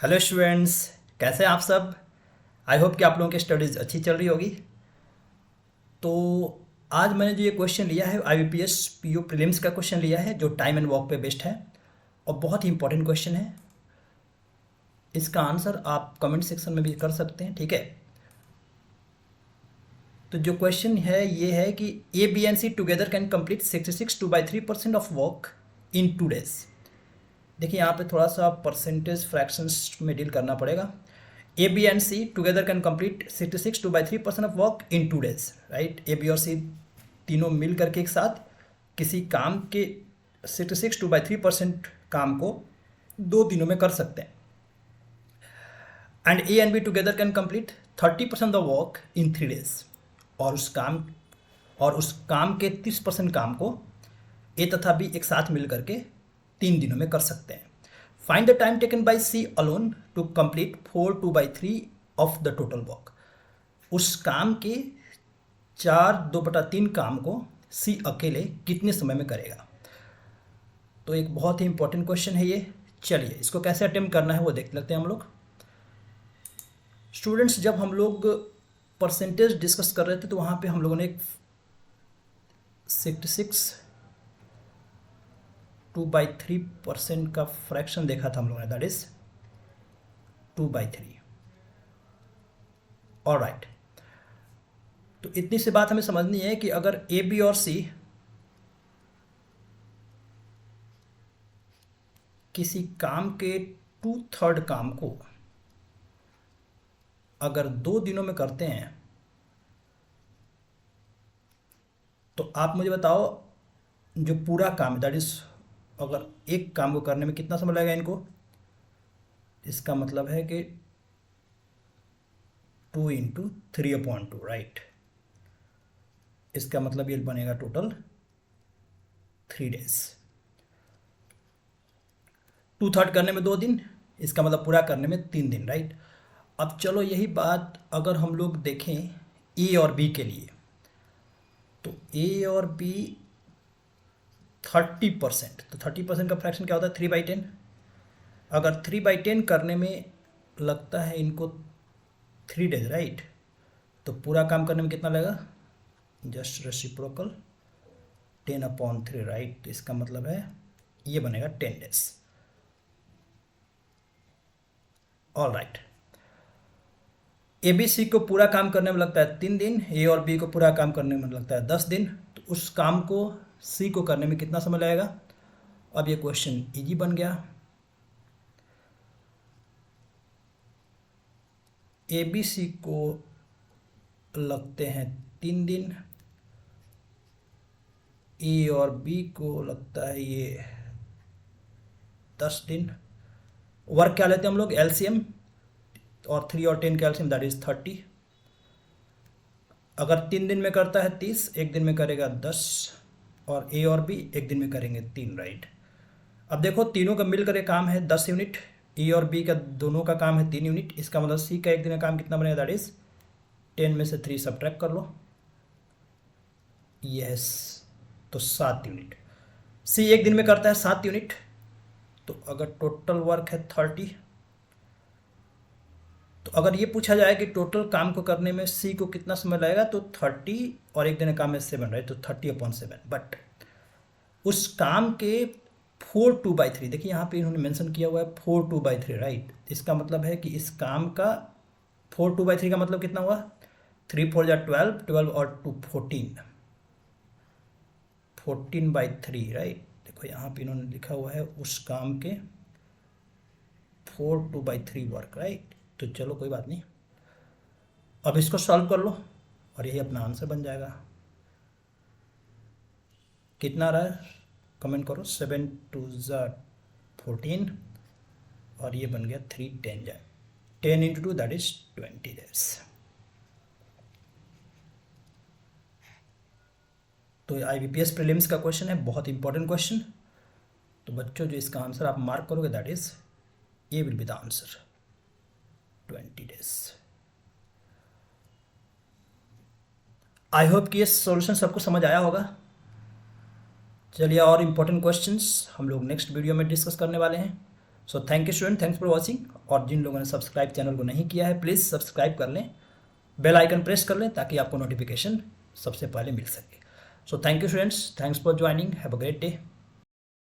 Hello students, कैसे हैं आप सब। आई होप कि आप लोगों की स्टडीज़ अच्छी चल रही होगी। तो आज मैंने जो ये क्वेश्चन लिया है IBPS PO प्रीलिम्स का क्वेश्चन लिया है जो टाइम एंड वर्क पे बेस्ड है और बहुत ही इंपॉर्टेंट क्वेश्चन है। इसका आंसर आप कमेंट सेक्शन में भी कर सकते हैं, ठीक है। तो जो क्वेश्चन है ये है कि A B and C together can complete 66 2/3% of work in 2 days। देखिए यहाँ पे थोड़ा सा परसेंटेज फ्रैक्शंस में डील करना पड़ेगा। A B and C together can complete 66 2/3% of work in 2 days, right. A B और सी तीनों मिल करके एक साथ किसी काम के 66 2/3% काम को 2 दिनों में कर सकते हैं। And A and be together can complete 30% of work in 3 days। और उस काम के 30% काम को ए तथा बी एक साथ मिल करके 3 दिनों में कर सकते हैं। Find the time taken by C alone to complete 4 2/3 of the total work. उस काम के 4/2/3 काम को सी अकेले कितने समय में करेगा। तो एक बहुत ही इंपॉर्टेंट क्वेश्चन है ये। चलिए इसको कैसे अटेम्प्ट करना है वो देख लेते हैं हम लोग। स्टूडेंट्स, जब हम लोग परसेंटेज डिस्कस कर रहे थे तो वहाँ पे हम लोगों ने एक 66 2/3% का फ्रैक्शन देखा था हम लोगों ने, दैट इज 2/3। All right. तो इतनी सी बात हमें समझनी है कि अगर ए बी और सी किसी काम के 2/3 काम को अगर 2 दिनों में करते हैं तो आप मुझे बताओ जो पूरा काम दैट इज, अगर एक काम को करने में कितना समय लगेगा इनको। इसका मतलब है कि 2 × 3/2, राइट। इसका मतलब ये बनेगा टोटल 3 days। 2/3 करने में 2 दिन, इसका मतलब पूरा करने में 3 दिन, राइट। अब चलो यही बात अगर हम लोग देखें ए और बी के लिए, तो ए और बी 30%, तो 30% का फ्रैक्शन क्या होता है 3/10। अगर 3/10 करने में लगता है इनको 3 days, राइट। तो पूरा काम करने में कितना लगेगा, जस्ट रेसिप्रोकल 10/3, राइट। इसका मतलब है ये बनेगा 10 days। All right. A B C को पूरा काम करने में लगता है 3 दिन, ए और बी को पूरा काम करने में लगता है 10 दिन। तो उस काम को सी को करने में कितना समय लगेगा। अब ये क्वेश्चन इजी बन गया। ए बी सी को लगते हैं 3 दिन, ए और बी को लगता है ये 10 दिन। वर्क क्या लेते हैं हम लोग, एलसीएम, और 3 और 10 का एलसीएम दैट इज 30। अगर 3 दिन में करता है 30, एक दिन में करेगा 10, और ए और बी एक दिन में करेंगे 3, राइट। अब देखो तीनों का मिलकर एक काम है 10 यूनिट, ए और बी का दोनों का काम है 3 यूनिट। इसका मतलब सी का एक दिन का काम कितना बनेगा, दैट इज 10 में से 3 सब्ट्रैक्ट कर लो, यस, तो 7 यूनिट। सी एक दिन में करता है 7 यूनिट। तो अगर टोटल वर्क है 30, तो अगर ये पूछा जाए कि टोटल काम को करने में सी को कितना समय लगेगा, तो 30 और एक दिन का काम है 7, राइट। तो 30/7। बट उस काम के 4 2/3, देखिए यहाँ पे इन्होंने मेंशन किया हुआ है 4 2/3, राइट। इसका मतलब है कि इस काम का 4 2/3 का मतलब कितना हुआ, 3 4 जा 12, 12 और 2 14, 14/3, राइट। देखो यहाँ पे इन्होंने लिखा हुआ है उस काम के 4 2/3 वर्क, राइट। तो चलो कोई बात नहीं, अब इसको सॉल्व कर लो और यही अपना आंसर बन जाएगा। कितना रहा है कमेंट करो, 7 2 जा 14, और ये बन गया 3 10 जाए 10 × 2 दैट इज 20 days। तो IBPS प्रीलिम्स का क्वेश्चन है, बहुत इंपॉर्टेंट क्वेश्चन। तो बच्चों जो इसका आंसर आप मार्क करोगे that is a will be the answer, 20 days। I hope कि ये सॉल्यूशन सबको समझ आया होगा। चलिए और इम्पोर्टेंट क्वेश्चंस हम लोग नेक्स्ट वीडियो में डिस्कस करने वाले हैं। So thank you student, thanks for watching. और जिन लोगों ने सब्सक्राइब चैनल को नहीं किया है प्लीज़ सब्सक्राइब कर लें, बेल आइकन प्रेस कर लें ताकि आपको नोटिफिकेशन सबसे पहले मिल सके। So thank you students, thanks for joining, have a great day.